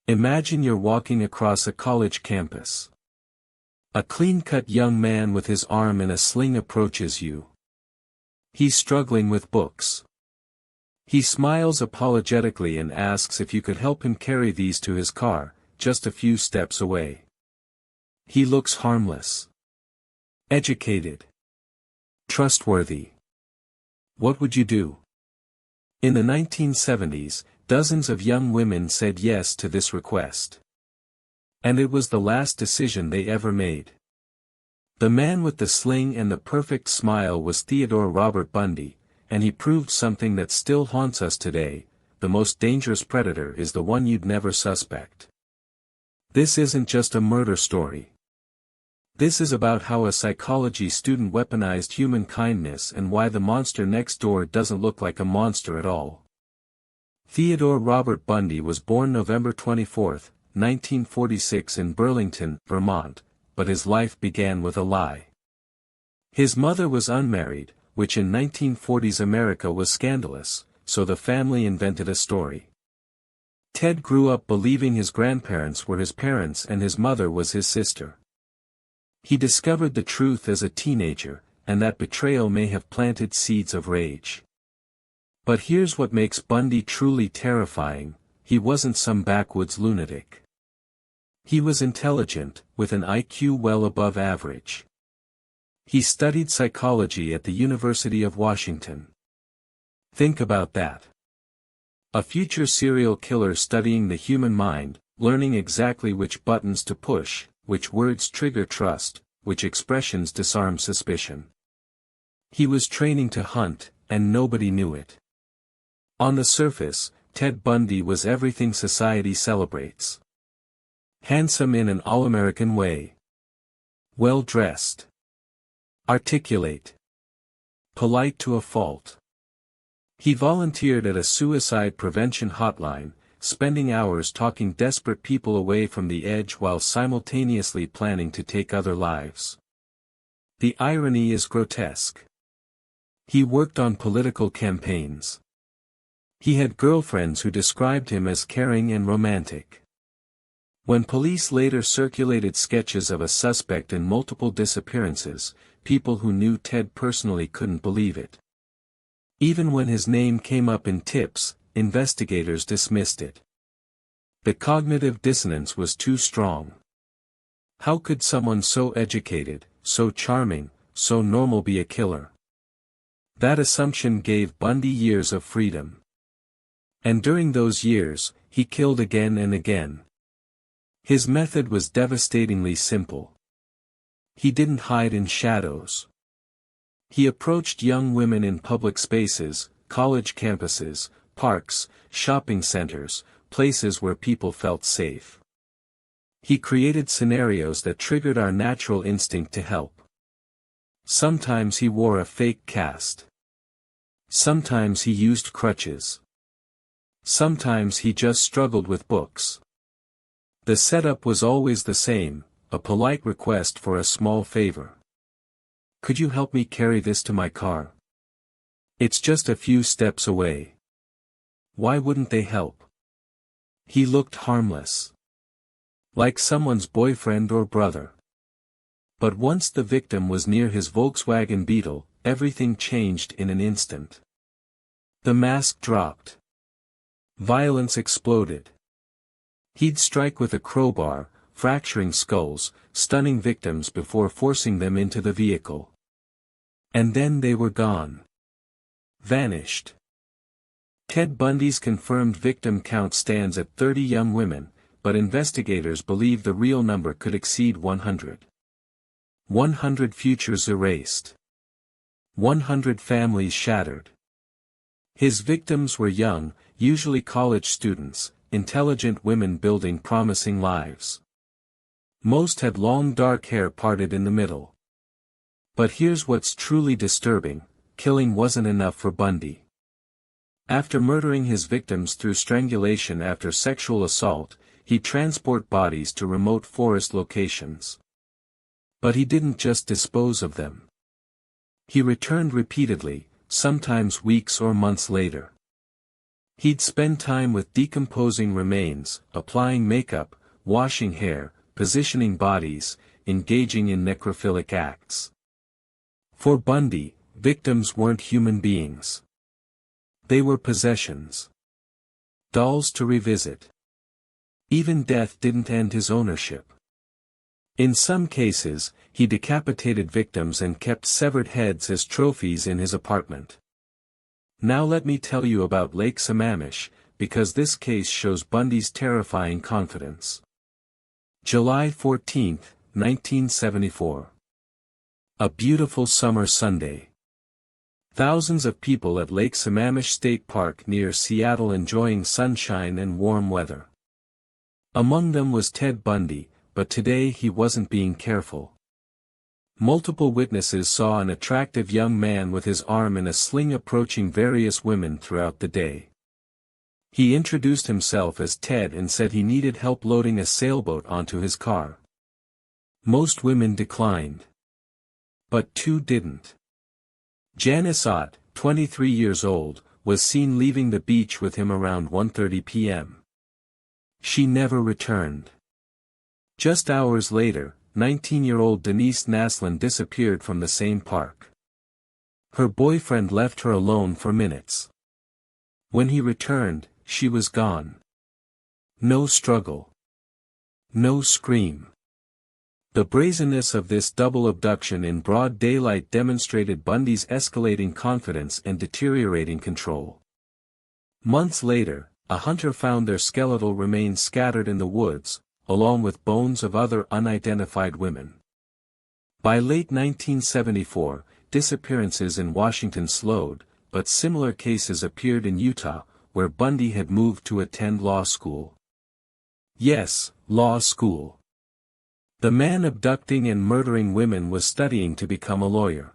Imagine you're walking across a college campus. A clean-cut young man with his arm in a sling approaches you. He's struggling with books. He smiles apologetically and asks if you could help him carry these to his car, just a few steps away. He looks harmless. Educated. Trustworthy. What would you do? In the 1970s, dozens of young women said yes to this request. And it was the last decision they ever made. The man with the sling and the perfect smile was Theodore Robert Bundy, and he proved something that still haunts us today: the most dangerous predator is the one you'd never suspect. This isn't just a murder story. This is about how a psychology student weaponized human kindness and why the monster next door doesn't look like a monster at all. Theodore Robert Bundy was born November 24, 1946 in Burlington, Vermont, but his life began with a lie. His mother was unmarried, which in 1940s America was scandalous, so the family invented a story. Ted grew up believing his grandparents were his parents and his mother was his sister. He discovered the truth as a teenager, and that betrayal may have planted seeds of rage. But here's what makes Bundy truly terrifying: he wasn't some backwoods lunatic. He was intelligent, with an IQ well above average. He studied psychology at the University of Washington. Think about that. A future serial killer studying the human mind, learning exactly which buttons to push, which words trigger trust, which expressions disarm suspicion. He was training to hunt, and nobody knew it. On the surface, Ted Bundy was everything society celebrates. Handsome in an all-American way. Well-dressed. Articulate. Polite to a fault. He volunteered at a suicide prevention hotline, spending hours talking desperate people away from the edge while simultaneously planning to take other lives. The irony is grotesque. He worked on political campaigns. He had girlfriends who described him as caring and romantic. When police later circulated sketches of a suspect in multiple disappearances, people who knew Ted personally couldn't believe it. Even when his name came up in tips, investigators dismissed it. The cognitive dissonance was too strong. How could someone so educated, so charming, so normal be a killer? That assumption gave Bundy years of freedom. And during those years, he killed again and again. His method was devastatingly simple. He didn't hide in shadows. He approached young women in public spaces, college campuses, parks, shopping centers, places where people felt safe. He created scenarios that triggered our natural instinct to help. Sometimes he wore a fake cast. Sometimes he used crutches. Sometimes he just struggled with books. The setup was always the same: a polite request for a small favor. Could you help me carry this to my car? It's just a few steps away. Why wouldn't they help? He looked harmless. Like someone's boyfriend or brother. But once the victim was near his Volkswagen Beetle, everything changed in an instant. The mask dropped. Violence exploded. He'd strike with a crowbar, fracturing skulls, stunning victims before forcing them into the vehicle. And then they were gone. Vanished. Ted Bundy's confirmed victim count stands at 30 young women, but investigators believe the real number could exceed 100. 100 futures erased. 100 families shattered. His victims were young, usually college students, intelligent women building promising lives. Most had long dark hair parted in the middle. But here's what's truly disturbing: killing wasn't enough for Bundy. After murdering his victims through strangulation after sexual assault, he'd transport bodies to remote forest locations. But he didn't just dispose of them. He returned repeatedly, sometimes weeks or months later. He'd spend time with decomposing remains, applying makeup, washing hair, positioning bodies, engaging in necrophilic acts. For Bundy, victims weren't human beings. They were possessions. Dolls to revisit. Even death didn't end his ownership. In some cases, he decapitated victims and kept severed heads as trophies in his apartment. Now let me tell you about Lake Sammamish, because this case shows Bundy's terrifying confidence. July 14, 1974. A beautiful summer Sunday. Thousands of people at Lake Sammamish State Park near Seattle enjoying sunshine and warm weather. Among them was Ted Bundy, but today he wasn't being careful. Multiple witnesses saw an attractive young man with his arm in a sling approaching various women throughout the day. He introduced himself as Ted and said he needed help loading a sailboat onto his car. Most women declined. But two didn't. Janice Ott, 23 years old, was seen leaving the beach with him around 1:30 p.m. She never returned. Just hours later, 19-year-old Denise Naslund disappeared from the same park. Her boyfriend left her alone for minutes. When he returned, she was gone. No struggle. No scream. The brazenness of this double abduction in broad daylight demonstrated Bundy's escalating confidence and deteriorating control. Months later, a hunter found their skeletal remains scattered in the woods, along with bones of other unidentified women. By late 1974, disappearances in Washington slowed, but similar cases appeared in Utah, where Bundy had moved to attend law school. Yes, law school. The man abducting and murdering women was studying to become a lawyer.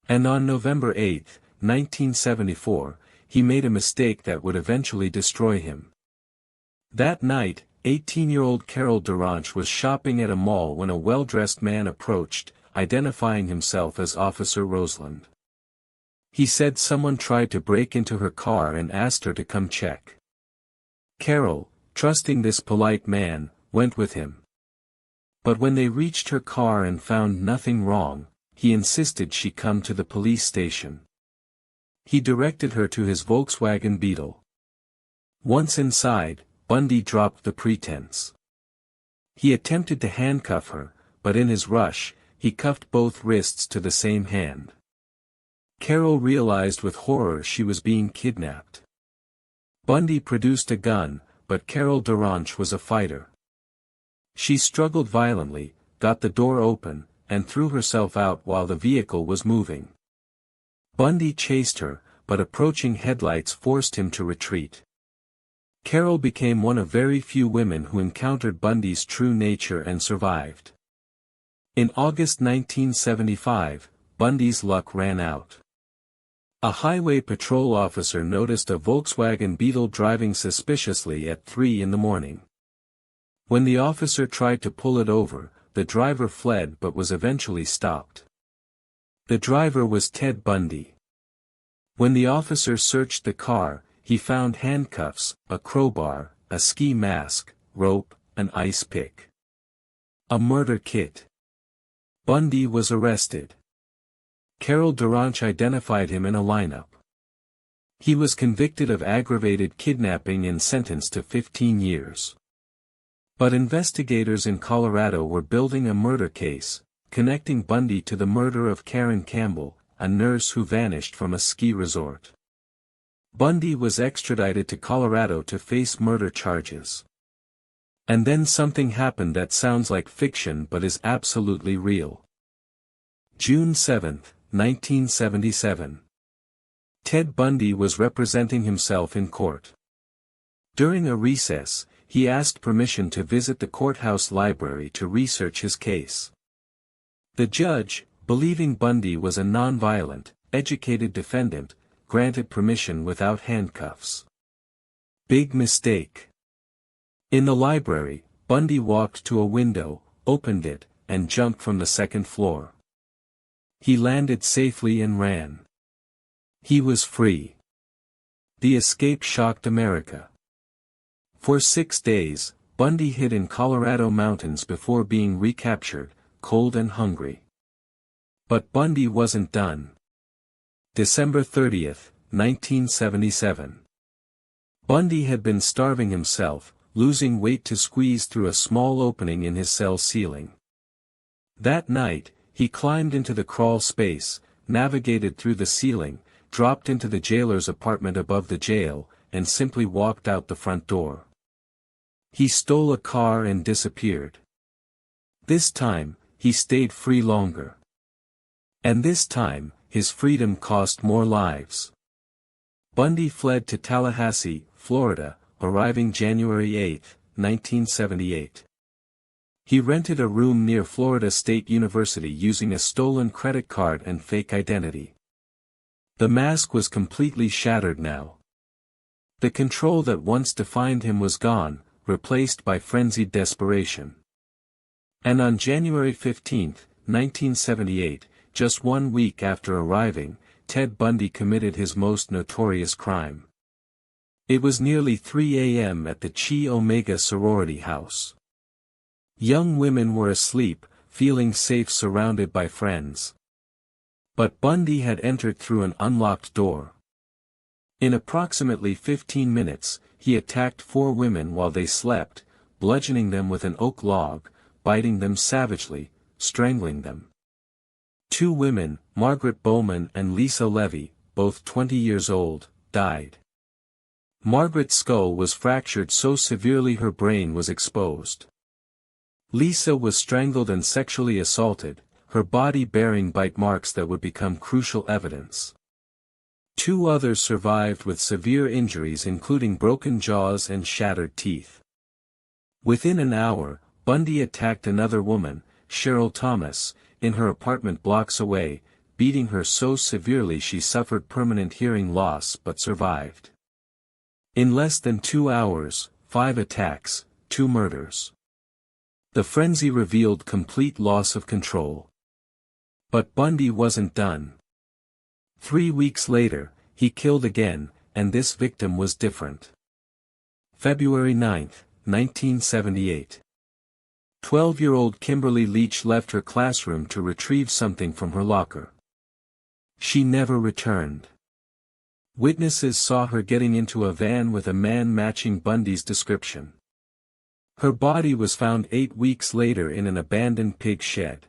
And on November 8, 1974, he made a mistake that would eventually destroy him. That night, 18-year-old Carol Duranch was shopping at a mall when a well-dressed man approached, identifying himself as Officer Roseland. He said someone tried to break into her car and asked her to come check. Carol, trusting this polite man, went with him. But when they reached her car and found nothing wrong, he insisted she come to the police station. He directed her to his Volkswagen Beetle. Once inside, Bundy dropped the pretense. He attempted to handcuff her, but in his rush, he cuffed both wrists to the same hand. Carol realized with horror she was being kidnapped. Bundy produced a gun, but Carol Duranch was a fighter. She struggled violently, got the door open, and threw herself out while the vehicle was moving. Bundy chased her, but approaching headlights forced him to retreat. Carol became one of very few women who encountered Bundy's true nature and survived. In August 1975, Bundy's luck ran out. A highway patrol officer noticed a Volkswagen Beetle driving suspiciously at 3 in the morning. When the officer tried to pull it over, the driver fled but was eventually stopped. The driver was Ted Bundy. When the officer searched the car, he found handcuffs, a crowbar, a ski mask, rope, an ice pick. A murder kit. Bundy was arrested. Carol Duranch identified him in a lineup. He was convicted of aggravated kidnapping and sentenced to 15 years. But investigators in Colorado were building a murder case, connecting Bundy to the murder of Karen Campbell, a nurse who vanished from a ski resort. Bundy was extradited to Colorado to face murder charges. And then something happened that sounds like fiction but is absolutely real. June 7, 1977. Ted Bundy was representing himself in court. During a recess, he asked permission to visit the courthouse library to research his case. The judge, believing Bundy was a non-violent, educated defendant, granted permission without handcuffs. Big mistake. In the library, Bundy walked to a window, opened it, and jumped from the second floor. He landed safely and ran. He was free. The escape shocked America. For 6 days, Bundy hid in Colorado mountains before being recaptured, cold and hungry. But Bundy wasn't done. December 30, 1977. Bundy had been starving himself, losing weight to squeeze through a small opening in his cell ceiling. That night, he climbed into the crawl space, navigated through the ceiling, dropped into the jailer's apartment above the jail, and simply walked out the front door. He stole a car and disappeared. This time, he stayed free longer. And this time, his freedom cost more lives. Bundy fled to Tallahassee, Florida, arriving January 8, 1978. He rented a room near Florida State University using a stolen credit card and fake identity. The mask was completely shattered now. The control that once defined him was gone, replaced by frenzied desperation. And on January 15, 1978, just 1 week after arriving, Ted Bundy committed his most notorious crime. It was nearly 3 a.m. at the Chi Omega sorority house. Young women were asleep, feeling safe surrounded by friends. But Bundy had entered through an unlocked door. In approximately 15 minutes, he attacked 4 women while they slept, bludgeoning them with an oak log, biting them savagely, strangling them. 2 women, Margaret Bowman and Lisa Levy, both 20 years old, died. Margaret's skull was fractured so severely her brain was exposed. Lisa was strangled and sexually assaulted, her body bearing bite marks that would become crucial evidence. 2 others survived with severe injuries including broken jaws and shattered teeth. Within an hour, Bundy attacked another woman, Cheryl Thomas, in her apartment blocks away, beating her so severely she suffered permanent hearing loss but survived. In less than 2 hours, 5 attacks, 2 murders. The frenzy revealed complete loss of control. But Bundy wasn't done. 3 weeks later, he killed again, and this victim was different. February 9, 1978. 12-year-old Kimberly Leach left her classroom to retrieve something from her locker. She never returned. Witnesses saw her getting into a van with a man matching Bundy's description. Her body was found 8 weeks later in an abandoned pig shed.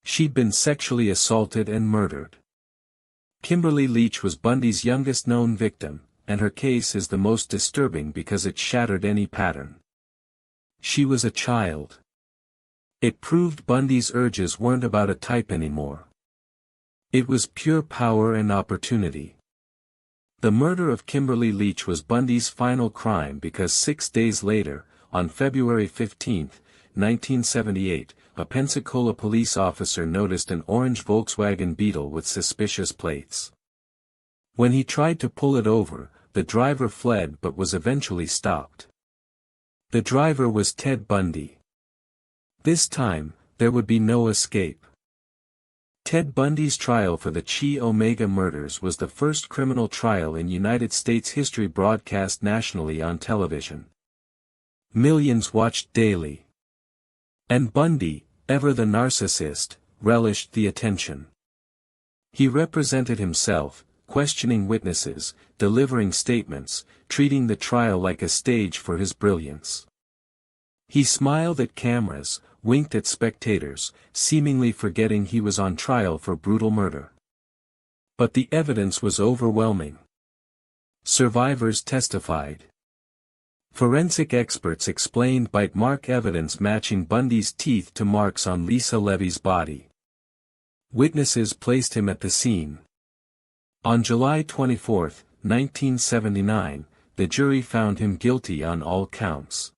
She'd been sexually assaulted and murdered. Kimberly Leach was Bundy's youngest known victim, and her case is the most disturbing because it shattered any pattern. She was a child. It proved Bundy's urges weren't about a type anymore. It was pure power and opportunity. The murder of Kimberly Leach was Bundy's final crime because 6 days later, on February 15, 1978, a Pensacola police officer noticed an orange Volkswagen Beetle with suspicious plates. When he tried to pull it over, the driver fled but was eventually stopped. The driver was Ted Bundy. This time, there would be no escape. Ted Bundy's trial for the Chi Omega murders was the first criminal trial in United States history broadcast nationally on television. Millions watched daily. And Bundy, ever the narcissist, relished the attention. He represented himself, questioning witnesses, delivering statements, treating the trial like a stage for his brilliance. He smiled at cameras, winked at spectators, seemingly forgetting he was on trial for brutal murder. But the evidence was overwhelming. Survivors testified. Forensic experts explained bite mark evidence matching Bundy's teeth to marks on Lisa Levy's body. Witnesses placed him at the scene. On July 24, 1979, the jury found him guilty on all counts.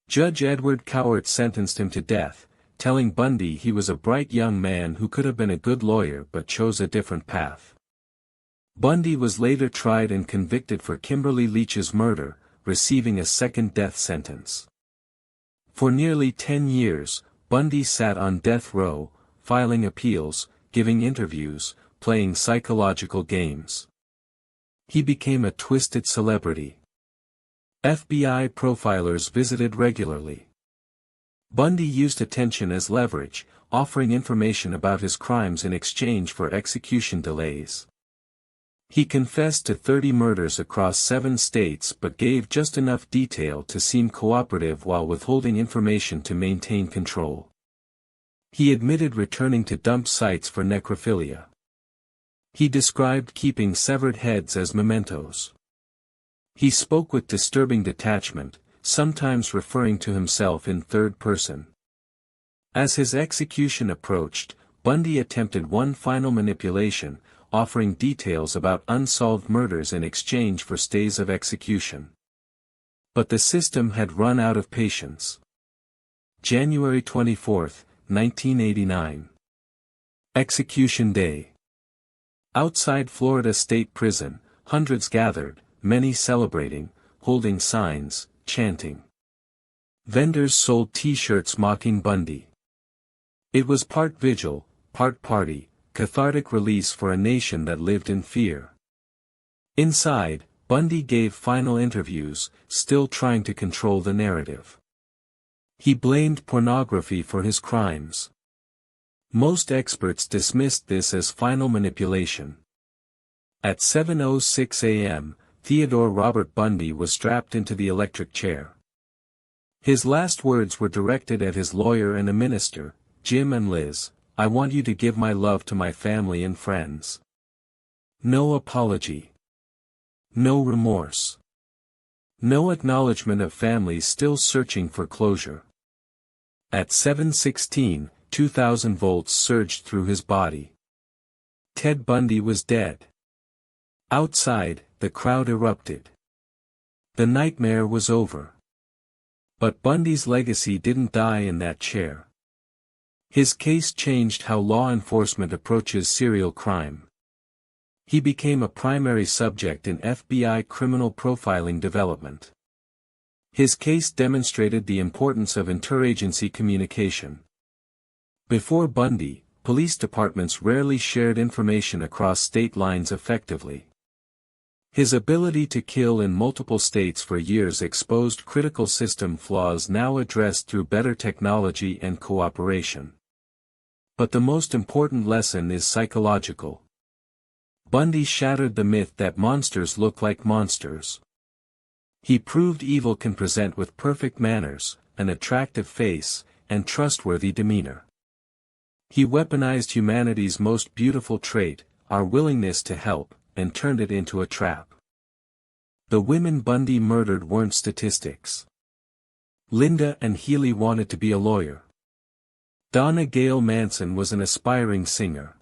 Judge Edward Cowart sentenced him to death, telling Bundy he was a bright young man who could have been a good lawyer but chose a different path. Bundy was later tried and convicted for Kimberly Leach's murder, receiving a second death sentence. For nearly 10 years, Bundy sat on death row, filing appeals, giving interviews, playing psychological games. He became a twisted celebrity. FBI profilers visited regularly. Bundy used attention as leverage, offering information about his crimes in exchange for execution delays. He confessed to 30 murders across 7 states but gave just enough detail to seem cooperative while withholding information to maintain control. He admitted returning to dump sites for necrophilia. He described keeping severed heads as mementos. He spoke with disturbing detachment, sometimes referring to himself in third person. As his execution approached, Bundy attempted one final manipulation, offering details about unsolved murders in exchange for stays of execution. But the system had run out of patience. January 24, 1989. Execution Day. Outside Florida State Prison, hundreds gathered, many celebrating, holding signs, chanting. Vendors sold T-shirts mocking Bundy. It was part vigil, part party, cathartic release for a nation that lived in fear. Inside, Bundy gave final interviews, still trying to control the narrative. He blamed pornography for his crimes. Most experts dismissed this as final manipulation. At 7:06 a.m., Theodore Robert Bundy was strapped into the electric chair. His last words were directed at his lawyer and a minister, "Jim and Liz, I want you to give my love to my family and friends. No apology. No remorse. No acknowledgement of families still searching for closure." At 7:16, 2,000 volts surged through his body. Ted Bundy was dead. Outside, the crowd erupted. The nightmare was over. But Bundy's legacy didn't die in that chair. His case changed how law enforcement approaches serial crime. He became a primary subject in FBI criminal profiling development. His case demonstrated the importance of interagency communication. Before Bundy, police departments rarely shared information across state lines effectively. His ability to kill in multiple states for years exposed critical system flaws now addressed through better technology and cooperation. But the most important lesson is psychological. Bundy shattered the myth that monsters look like monsters. He proved evil can present with perfect manners, an attractive face, and trustworthy demeanor. He weaponized humanity's most beautiful trait, our willingness to help, and turned it into a trap. The women Bundy murdered weren't statistics. Linda and Healy wanted to be a lawyer. Donna Gail Manson was an aspiring singer.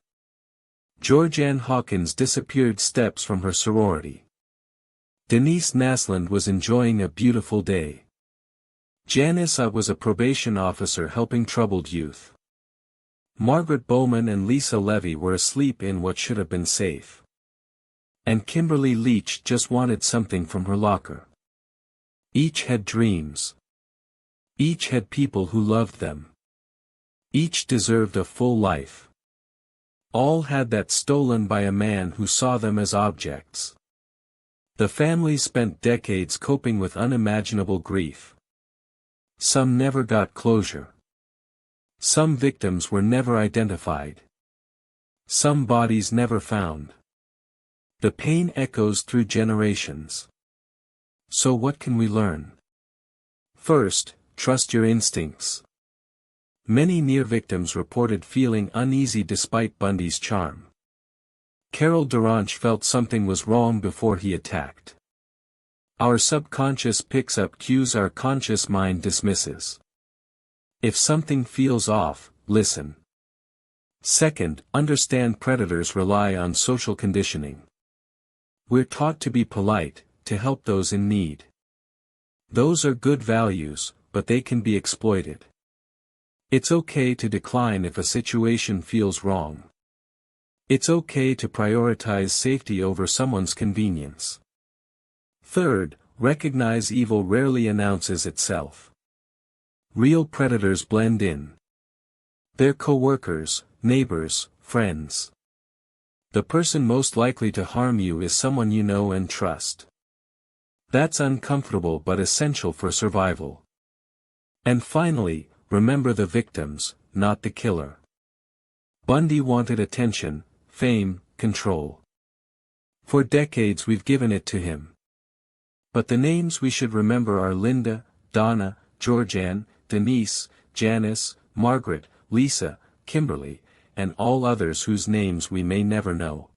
Georgianne Hawkins disappeared steps from her sorority. Denise Naslund was enjoying a beautiful day. Janice was a probation officer helping troubled youth. Margaret Bowman and Lisa Levy were asleep in what should have been safe. And Kimberly Leach just wanted something from her locker. Each had dreams. Each had people who loved them. Each deserved a full life. All had that stolen by a man who saw them as objects. The families spent decades coping with unimaginable grief. Some never got closure. Some victims were never identified. Some bodies never found. The pain echoes through generations. So what can we learn? First, trust your instincts. Many near victims reported feeling uneasy despite Bundy's charm. Carol Duranch felt something was wrong before he attacked. Our subconscious picks up cues our conscious mind dismisses. If something feels off, listen. Second, understand predators rely on social conditioning. We're taught to be polite, to help those in need. Those are good values, but they can be exploited. It's okay to decline if a situation feels wrong. It's okay to prioritize safety over someone's convenience. Third, recognize evil rarely announces itself. Real predators blend in. They're co-workers, neighbors, friends. The person most likely to harm you is someone you know and trust. That's uncomfortable but essential for survival. And finally, remember the victims, not the killer. Bundy wanted attention, fame, control. For decades we've given it to him. But the names we should remember are Linda, Donna, Georgianne, Denise, Janice, Margaret, Lisa, Kimberly, and all others whose names we may never know.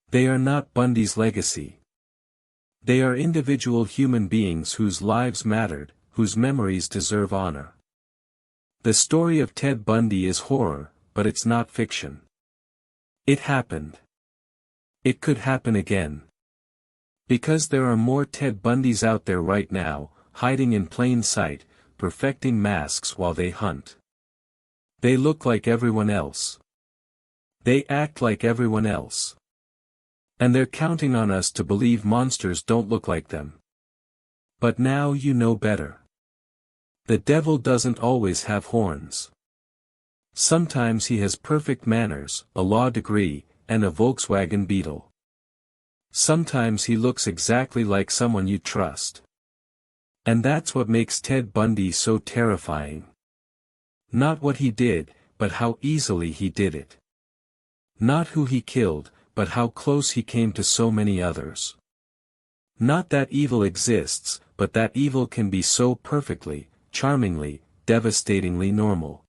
They are not Bundy's legacy. They are individual human beings whose lives mattered, whose memories deserve honor. The story of Ted Bundy is horror, but it's not fiction. It happened. It could happen again. Because there are more Ted Bundys out there right now, hiding in plain sight, perfecting masks while they hunt. They look like everyone else. They act like everyone else. And they're counting on us to believe monsters don't look like them. But now you know better. The devil doesn't always have horns. Sometimes he has perfect manners, a law degree, and a Volkswagen Beetle. Sometimes he looks exactly like someone you trust. And that's what makes Ted Bundy so terrifying. Not what he did, but how easily he did it. Not who he killed, but how close he came to so many others. Not that evil exists, but that evil can be so perfectly, charmingly, devastatingly normal.